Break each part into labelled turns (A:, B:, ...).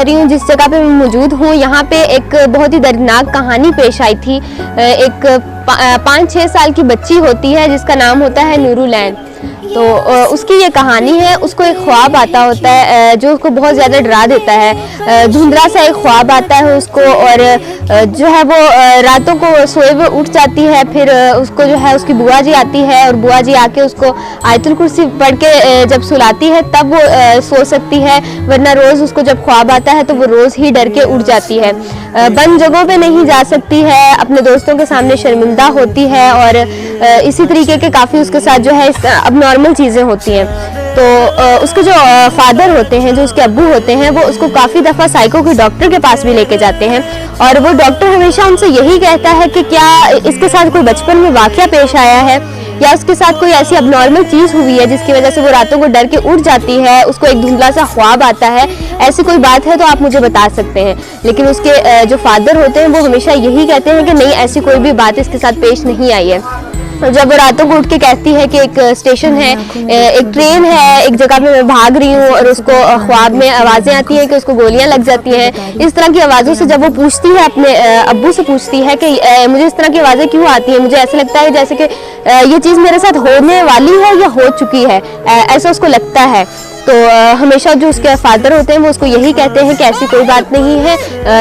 A: रही हूँ जिस जगह पे मैं मौजूद हूँ, यहाँ पे एक बहुत ही दर्दनाक कहानी पेश आई थी। एक 5-6 साल की बच्ची होती है जिसका नाम होता है नूरुलैन। तो उसकी ये कहानी है। उसको एक ख्वाब आता होता है जो उसको बहुत ज़्यादा डरा देता है। धुंधला सा एक ख्वाब आता है उसको, और जो है वो रातों को सोए हुए उठ जाती है। फिर उसको जो है उसकी बुआ जी आती है, और बुआ जी आके उसको आयतुल कुर्सी पढ़ के जब सुलाती है तब वो सो सकती है, वरना रोज़ उसको जब ख्वाब आता है तो वो रोज़ ही डर के उठ जाती है। बंद जगहों पे नहीं जा सकती है, अपने दोस्तों के सामने शर्मिंदा होती है, और इसी तरीके के काफ़ी उसके साथ जो है अब नॉर्मल चीज़ें होती हैं। तो उसके जो फादर होते हैं, जो उसके अब्बू होते हैं, वो उसको काफ़ी दफ़ा साइको के डॉक्टर के पास भी लेके जाते हैं, और वो डॉक्टर हमेशा उनसे यही कहता है कि क्या इसके साथ कोई बचपन में वाक़या पेश आया है, या उसके साथ कोई ऐसी अबनॉर्मल चीज़ हुई है जिसकी वजह से वो रातों को डर के उठ जाती है, उसको एक धुंधला सा ख्वाब आता है, ऐसी कोई बात है तो आप मुझे बता सकते हैं। लेकिन उसके जो फादर होते हैं वो हमेशा यही कहते हैं कि नहीं, ऐसी कोई भी बात इसके साथ पेश नहीं आई है। जब वो रातों को उठ के कहती है कि एक स्टेशन है, एक ट्रेन है, एक जगह पे मैं भाग रही हूँ, और उसको ख्वाब में आवाज़ें आती हैं कि उसको गोलियां लग जाती हैं, इस तरह की आवाज़ों से जब वो पूछती है, अपने अब्बू से पूछती है कि मुझे इस तरह की आवाज़ें क्यों आती हैं, मुझे ऐसा लगता है जैसे कि ये चीज़ मेरे साथ होने वाली है या हो चुकी है, ऐसा उसको लगता है। तो हमेशा जो उसके फादर होते हैं वो उसको यही कहते हैं कि ऐसी कोई बात नहीं है,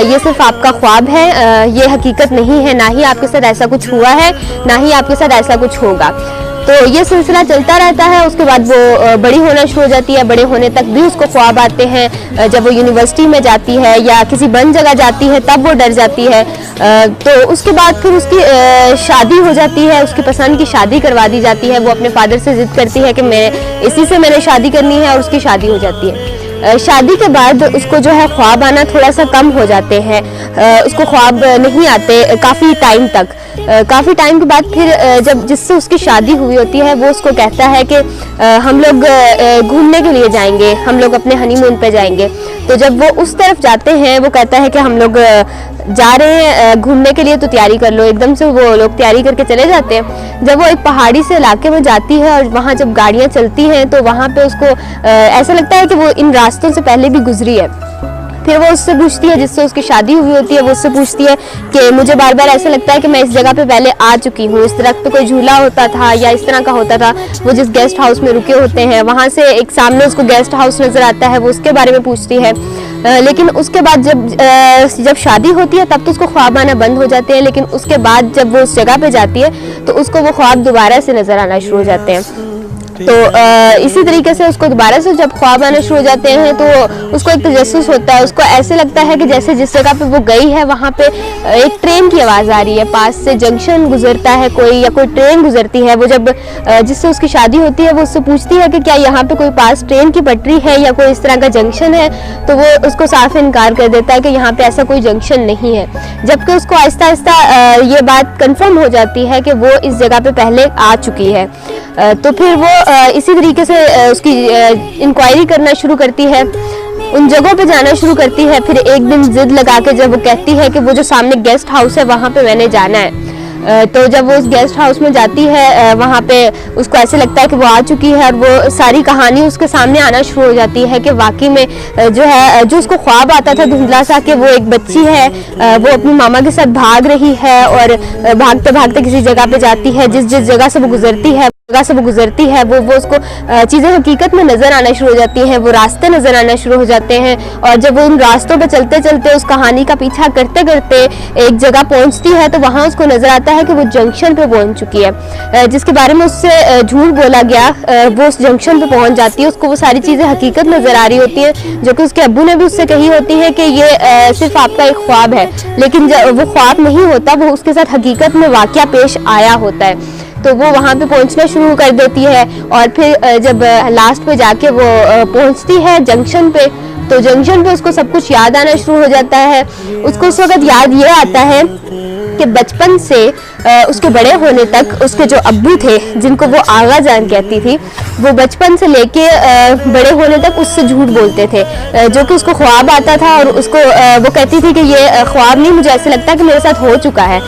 A: ये सिर्फ आपका ख्वाब है, ये हकीकत नहीं है, ना ही आपके साथ ऐसा कुछ हुआ है, ना ही आपके साथ ऐसा कुछ होगा। तो ये सिलसिला चलता रहता है। उसके बाद वो बड़ी होना शुरू हो जाती है, बड़े होने तक भी उसको ख्वाब आते हैं। जब वो यूनिवर्सिटी में जाती है या किसी बंद जगह जाती है तब वो डर जाती है। तो उसके बाद फिर उसकी शादी हो जाती है, उसकी पसंद की शादी करवा दी जाती है। वो अपने फादर से जिद करती है कि मैं इसी से मैंने शादी करनी है, और उसकी शादी हो जाती है। शादी के बाद उसको जो है ख्वाब आना थोड़ा सा कम हो जाते हैं, उसको ख्वाब नहीं आते काफ़ी टाइम तक। काफ़ी टाइम के बाद फिर जब जिससे उसकी शादी हुई होती है वो उसको कहता है कि हम लोग घूमने के लिए जाएंगे, हम लोग अपने हनीमून पे जाएंगे। तो जब वो उस तरफ जाते हैं वो कहता है कि हम लोग जा रहे हैं घूमने के लिए, तो तैयारी कर लो। एकदम से वो लोग तैयारी करके चले जाते हैं। जब वो एक पहाड़ी से इलाके में जाती है और वहाँ जब गाड़ियाँ चलती हैं तो वहाँ पे उसको ऐसा लगता है कि वो इन रास्तों से पहले भी गुजरी है। फिर वो उससे पूछती है, जिससे उसकी शादी हुई होती है, वो उससे पूछती है कि मुझे बार बार ऐसा लगता है कि मैं इस जगह पे पहले आ चुकी हूँ, इस तरह पे कोई झूला होता था या इस तरह का होता था। वो जिस गेस्ट हाउस में रुके होते हैं वहाँ से एक सामने उसको गेस्ट हाउस नज़र आता है, वो उसके बारे में पूछती है। लेकिन उसके बाद जब शादी होती है तब तो उसको ख्वाब आना बंद हो जाते हैं, लेकिन उसके बाद जब वो उस जगह पे जाती है तो उसको वो ख्वाब दोबारा से नज़र आना शुरू हो जाते हैं। तो इसी तरीके से उसको दोबारा से जब ख्वाब आना शुरू हो जाते हैं तो उसको एक तजस्सुस होता है। उसको ऐसे लगता है कि जैसे जिस जगह पे वो गई है वहाँ पे एक ट्रेन की आवाज़ आ रही है, पास से जंक्शन गुजरता है कोई, या कोई ट्रेन गुजरती है। वो जब जिससे उसकी शादी होती है वो उससे पूछती है कि क्या यहाँ पे कोई पास ट्रेन की पटरी है या कोई इस तरह का जंक्शन है, तो वो उसको साफ इनकार कर देता है कि यहाँ पे ऐसा कोई जंक्शन नहीं है। जबकि उसको आहिस्ता आहिस्ता ये बात कन्फर्म हो जाती है कि वो इस जगह पे पहले आ चुकी है। तो फिर वो इसी तरीके से उसकी इंक्वायरी करना शुरू करती है, उन जगहों पे जाना शुरू करती है। फिर एक दिन जिद लगा के जब वो कहती है कि वो जो सामने गेस्ट हाउस है वहाँ पे मैंने जाना है, तो जब वो उस गेस्ट हाउस में जाती है वहाँ पे उसको ऐसे लगता है कि वो आ चुकी है, और वो सारी कहानी उसके सामने आना शुरू हो जाती है कि वाकई में जो है जो उसको ख्वाब आता था धुंधला सा कि वो एक बच्ची है, वो अपनी मामा के साथ भाग रही है, और भागते भागते किसी जगह पे जाती है, जिस जगह से वो गुजरती है वो उसको चीज़ें हकीकत में नज़र आना शुरू हो जाती हैं, वो रास्ते नज़र आना शुरू हो जाते हैं। और जब वो उन रास्तों पे चलते चलते उस कहानी का पीछा करते करते एक जगह पहुंचती है तो वहाँ उसको नज़र आता है कि वो जंक्शन पे पहुंच चुकी है, जिसके बारे में उससे झूठ बोला गया। वो उस जंक्शन पे पहुंच जाती है, उसको वो सारी चीज़ें हकीकत नज़र आ रही होती हैं, जो कि उसके अब्बू ने भी उससे कही होती है कि ये सिर्फ आपका एक ख्वाब है। लेकिन वो ख्वाब नहीं होता, वो उसके साथ हकीकत में वाक़या पेश आया होता है। तो वो वहाँ पे पहुँचना शुरू कर देती है, और फिर जब लास्ट पे जाके वो पहुँचती है जंक्शन पे, तो जंक्शन पे उसको सब कुछ याद आना शुरू हो जाता है। उसको उस वक्त याद ये आता है कि बचपन से उसके बड़े होने तक उसके जो अब्बू थे, जिनको वो आगा जान कहती थी, वो बचपन से लेके बड़े होने तक उससे झूठ बोलते थे, जो कि उसको ख्वाब आता था और उसको वो कहती थी कि ये ख्वाब नहीं, मुझे ऐसा लगता है कि मेरे साथ हो चुका है,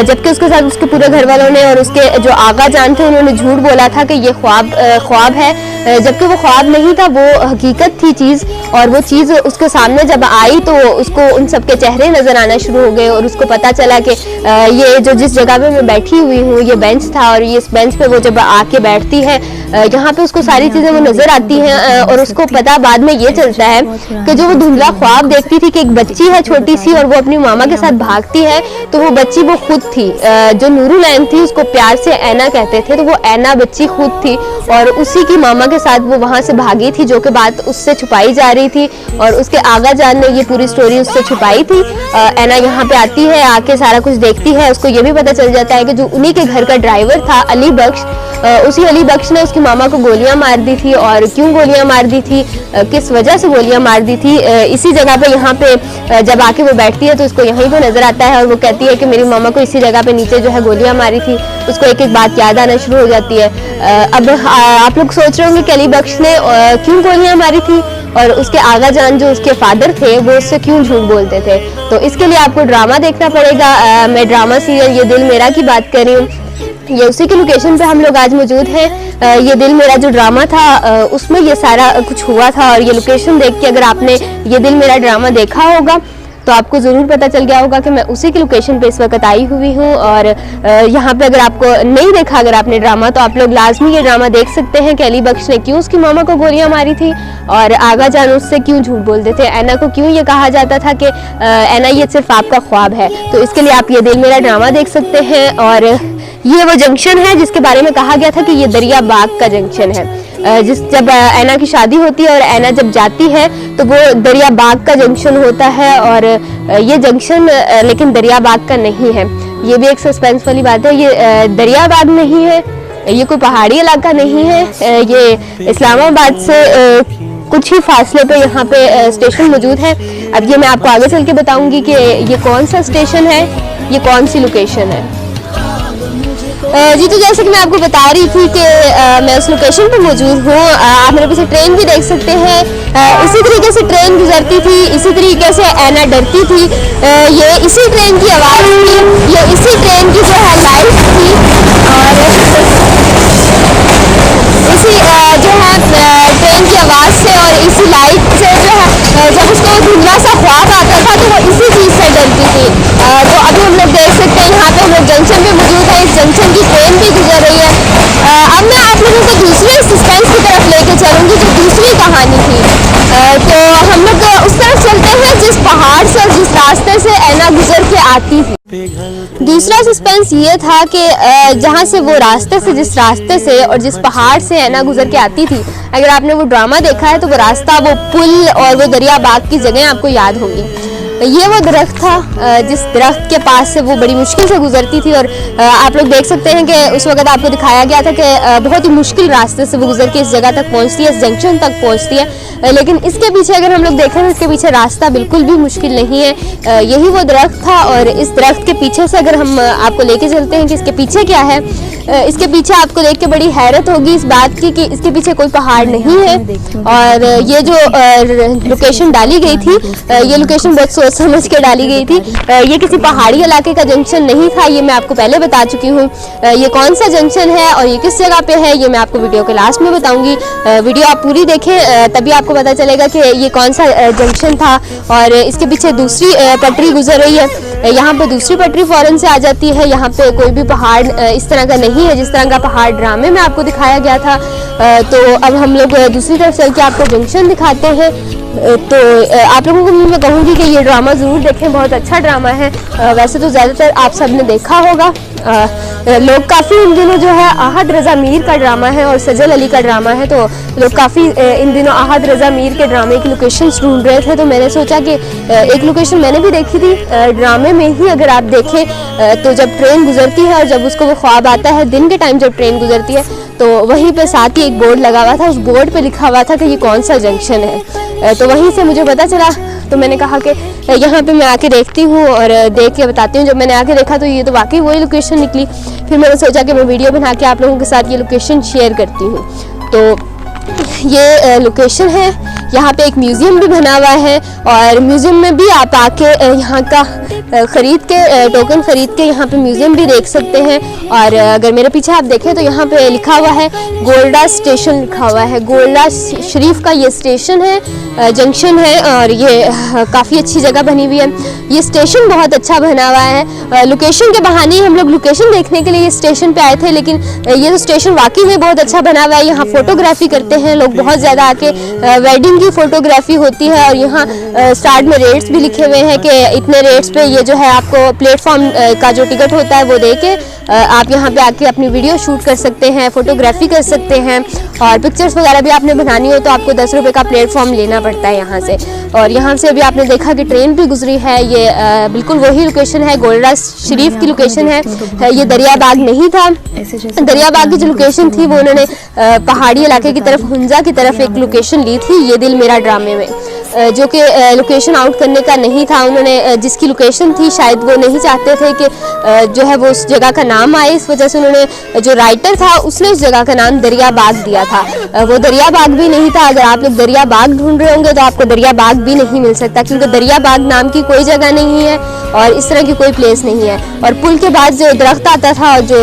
A: जबकि उसके साथ उसके पूरे घर वालों ने और उसके जो आगा जान थे उन्होंने झूठ बोला था कि ये ख्वाब है, जबकि वो ख्वाब नहीं था, वो हकीकत थी चीज़। और वो चीज़ उसके सामने जब आई तो उसको उन सब के चेहरे नज़र आना शुरू हो गए और उसको पता चला कि ये जो जिस जगह पे मैं बैठी हुई हूँ ये बेंच था, और ये इस बेंच पे वो जब आके बैठती है यहाँ पे उसको सारी चीज़ें वो नज़र आती हैं, और उसको पता बाद में ये चलता है कि जो वो धुंधला ख्वाब देखती थी कि एक बच्ची है छोटी सी और वो अपनी मामा के साथ भागती है, तो वो बच्ची वो खुद थी, जो नूरुलैन थी उसको प्यार से ऐना कहते थे, तो वो ऐना बच्ची खुद थी और उसी की मामा के साथ वो वहाँ से भागी थी, जो कि बात उससे छुपाई जा रही थी और उसके आगा जान ने ये पूरी स्टोरी उससे छुपाई थी। ऐना यहाँ पे आती है, आके सारा कुछ देखती है, उसको ये भी पता चल जाता है कि जो उन्हीं के घर का ड्राइवर था अली बख्श, उसी अली बख्श ने उसकी मामा को गोलियां मार दी थी, और क्यों गोलियां मार दी थी, किस वजह से गोलियां मार दी थी, इसी जगह पे यहाँ पे जब आके वो बैठती है तो उसको यहीं पे नजर आता है और वो कहती है कि मेरी मामा को इसी जगह पे नीचे जो है गोलियां मारी थी। उसको एक एक बात याद आना शुरू हो जाती है। अब आप लोग सोच रहे होंगे कि अली बख्श ने क्यों गोलियां मारी थी और उसके आगा जान जो उसके फादर थे वो उससे क्यों झूठ बोलते थे। तो इसके लिए आपको ड्रामा देखना पड़ेगा। मैं ड्रामा सीरियल ये दिल मेरा की बात कर रही हूँ, ये उसी की लोकेशन पे हम लोग आज मौजूद हैं। ये दिल मेरा जो ड्रामा था उसमें ये सारा कुछ हुआ था, और ये लोकेशन देख के अगर आपने ये दिल मेरा ड्रामा देखा होगा तो आपको ज़रूर पता चल गया होगा कि मैं उसी की लोकेशन पे इस वक्त आई हुई हूँ। और यहाँ पे अगर आपको नहीं देखा अगर आपने ड्रामा, तो आप लोग लाजमी ये ड्रामा देख सकते हैं कि अली बख्श ने क्यों उसकी मामा को गोलियां मारी थी और आगा जान उससे क्यों झूठ बोलते थे। ऐना को क्यों ये कहा जाता था कि ऐना ये सिर्फ आपका ख्वाब है। तो इसके लिए आप ये दिल मेरा ड्रामा देख सकते हैं। और ये वो जंक्शन है जिसके बारे में कहा गया था कि ये दरिया बाग का जंक्शन है। जब ऐना की शादी होती है और ऐना जब जाती है तो वो दरिया बाग का जंक्शन होता है, और ये जंक्शन लेकिन दरिया बाग का नहीं है। ये भी एक सस्पेंस वाली बात है। ये दरिया बाग नहीं है, ये कोई पहाड़ी इलाका नहीं है, ये इस्लामाबाद से कुछ ही फासले पे यहाँ पे स्टेशन मौजूद है। अब ये मैं आपको आगे चल के बताऊंगी कि ये कौन सा स्टेशन है, ये कौन सी लोकेशन है। जी तो जैसे कि मैं आपको बता रही थी कि मैं उस लोकेशन पर मौजूद हूँ। आप मेरे पीछे ट्रेन भी देख सकते हैं। इसी तरीके से ट्रेन गुजरती थी, इसी तरीके से ऐना डरती थी। ये इसी ट्रेन की आवाज़ थी, ये इसी ट्रेन की जो है लाइट थी, और इसी जो है ट्रेन की आवाज़ से और इसी लाइट से जो है जब उसको धुंधला सा ख्वाब आता था तो वो इसी चीज़ से डरती थी। तो अभी हम लोग देख सकते हैं यहाँ पे हम लोग जंक्शन पे मौजूद है, इस जंक्शन की ट्रेन भी गुजर रही है। अब मैं आप लोगों को दूसरे सस्पेंस की तरफ लेके चलूँगी जो दूसरी कहानी थी। तो हम लोग उस तरफ चलते हैं जिस पहाड़ से और जिस रास्ते से ऐना गुजर के आती थी। दूसरा सस्पेंस ये था कि जहाँ से वो रास्ते से जिस रास्ते से और जिस पहाड़ से ऐना गुजर के आती थी, अगर आपने वो ड्रामा देखा है तो वो रास्ता, वो पुल और वो दरिया बाग की जगह आपको याद होगी। ये वो दरख्त था जिस दरख्त के पास से वो बड़ी मुश्किल से गुजरती थी, और आप लोग देख सकते हैं कि उस वक्त आपको दिखाया गया था कि बहुत ही मुश्किल रास्ते से वो गुजर के इस जगह तक पहुंचती है, इस जंक्शन तक पहुंचती है। लेकिन इसके पीछे अगर हम लोग देखें तो इसके पीछे रास्ता बिल्कुल भी मुश्किल नहीं है। यही वो दरख्त था, और इस दरख्त के पीछे से अगर हम आपको लेके चलते हैं कि इसके पीछे क्या है, इसके पीछे आपको देख के बड़ी हैरत होगी इस बात की कि इसके पीछे कोई पहाड़ नहीं है। और ये जो लोकेशन डाली गई थी, ये लोकेशन बहुत सोच समझ के डाली गई थी। ये किसी पहाड़ी इलाके का जंक्शन नहीं था, ये मैं आपको पहले बता चुकी हूँ। ये कौन सा जंक्शन है और ये किस जगह पे है ये मैं आपको वीडियो के लास्ट में बताऊंगी। वीडियो आप पूरी देखें तभी आपको पता चलेगा कि ये कौन सा जंक्शन था। और इसके पीछे दूसरी पटरी गुजर रही है, यहाँ पे दूसरी पटरी फौरन से आ जाती है। यहाँ पे कोई भी पहाड़ इस तरह का नहीं है जिस तरह का पहाड़ ड्रामे में आपको दिखाया गया था। तो अब हम लोग दूसरी तरफ चल के आपको जंक्शन दिखाते हैं। तो आप लोगों को मैं कहूँगी कि ये ड्रामा ज़रूर देखें, बहुत अच्छा ड्रामा है। वैसे तो ज़्यादातर आप सब ने देखा होगा। लोग काफ़ी इन दिनों जो है आहद रज़ा मीर का ड्रामा है और सजल अली का ड्रामा है, तो लोग काफ़ी इन दिनों आहद रज़ा मीर के ड्रामे की लोकेशंस ढूंढ रहे थे। तो मैंने सोचा कि एक लोकेशन मैंने भी देखी थी ड्रामे में ही। अगर आप देखें तो जब ट्रेन गुजरती है और जब उसको वो ख्वाब आता है दिन के टाइम जब ट्रेन गुजरती है, तो वहीं पे साथ ही एक बोर्ड लगा हुआ था, उस बोर्ड पे लिखा हुआ था कि ये कौन सा जंक्शन है। तो वहीं से मुझे पता चला तो मैंने कहा कि यहाँ पे मैं आके देखती हूँ और देख के बताती हूँ। जब मैंने आके देखा तो ये तो वाकई वही लोकेशन निकली। फिर मैंने सोचा कि मैं वीडियो बना के आप लोगों के साथ ये लोकेशन शेयर करती हूँ। तो ये लोकेशन है, यहाँ पे एक म्यूज़ियम भी बना हुआ है और म्यूज़ियम में भी आप आके यहाँ का ख़रीद के टोकन ख़रीद के यहाँ पे म्यूज़ियम भी देख सकते हैं। और अगर मेरे पीछे आप देखें तो यहाँ पे लिखा हुआ है गोल्डा स्टेशन लिखा हुआ है। गोल्डा शरीफ का ये स्टेशन है, जंक्शन है और ये काफ़ी अच्छी जगह बनी हुई है। ये स्टेशन बहुत अच्छा बना हुआ है। लोकेशन के बहाने हम लोग लोकेशन देखने के लिए स्टेशन पे आए थे, लेकिन ये तो स्टेशन वाकई में बहुत अच्छा बना हुआ है। यहाँ फ़ोटोग्राफी करते हैं लोग बहुत ज़्यादा आके, वेडिंग की फ़ोटोग्राफी होती है। और यहाँ स्टार्ट में रेट्स भी लिखे हुए हैं कि इतने रेट्स पे ये जो है आपको प्लेटफॉर्म का जो टिकट होता है वो दे के आप यहाँ पे आके अपनी वीडियो शूट कर सकते हैं, फ़ोटोग्राफी कर सकते हैं। और पिक्चर्स वगैरह भी आपने बनानी हो तो आपको 10 रुपये का प्लेटफॉर्म लेना पड़ता है यहाँ से। और यहाँ से अभी आपने देखा कि ट्रेन भी गुजरी है। ये बिल्कुल वही लोकेशन है, गोल्डा शरीफ की लोकेशन है। ये दरियाबाग नहीं था। दरियाबाग की जो लोकेशन थी वो उन्होंने पहाड़ी इलाके की तरफ, हुंजा की तरफ एक लोकेशन ली थी ये दिल मेरा ड्रामे में, जो कि लोकेशन आउट करने का नहीं था। उन्होंने जिसकी लोकेशन थी शायद वो नहीं चाहते थे कि जो है वो उस जगह का नाम आए, इस वजह से उन्होंने, जो राइटर था उसने उस जगह का नाम दरियाबाग दिया था। वो दरियाबाग भी नहीं था। अगर आप लोग दरियाबाग ढूंढ रहे होंगे तो आपको दरियाबाग भी नहीं मिल सकता, क्योंकि दरियाबाग नाम की कोई जगह नहीं है और इस तरह की कोई प्लेस नहीं है। और पुल के बाद जो दरख्त आता था और जो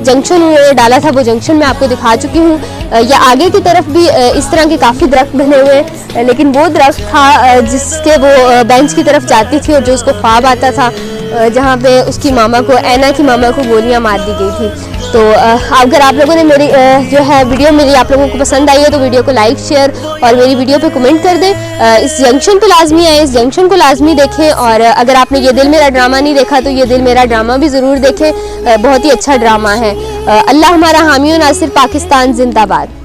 A: जंक्शन उन्होंने डाला था वो जंक्शन मैं आपको दिखा चुकी हूँ। या आगे की तरफ भी इस तरह के काफ़ी दरख्त बने हुए हैं, लेकिन वो दरख्त था जिसके वो बेंच की तरफ जाती थी और जो उसको ख्वाब आता था जहाँ पे उसकी मामा को, ऐना की मामा को गोलियां मार दी गई थी। तो अगर आप लोगों ने मेरी जो है वीडियो मेरी आप लोगों को पसंद आई है तो वीडियो को लाइक, शेयर और मेरी वीडियो पे कमेंट कर दें। इस जंक्शन पे लाजमी आए, इस जंक्शन को लाजमी देखें। और अगर आपने ये दिल मेरा ड्रामा नहीं देखा तो ये दिल मेरा ड्रामा भी ज़रूर देखें, बहुत ही अच्छा ड्रामा है। अल्लाह हमारा हामी और नासिर, पाकिस्तान जिंदाबाद।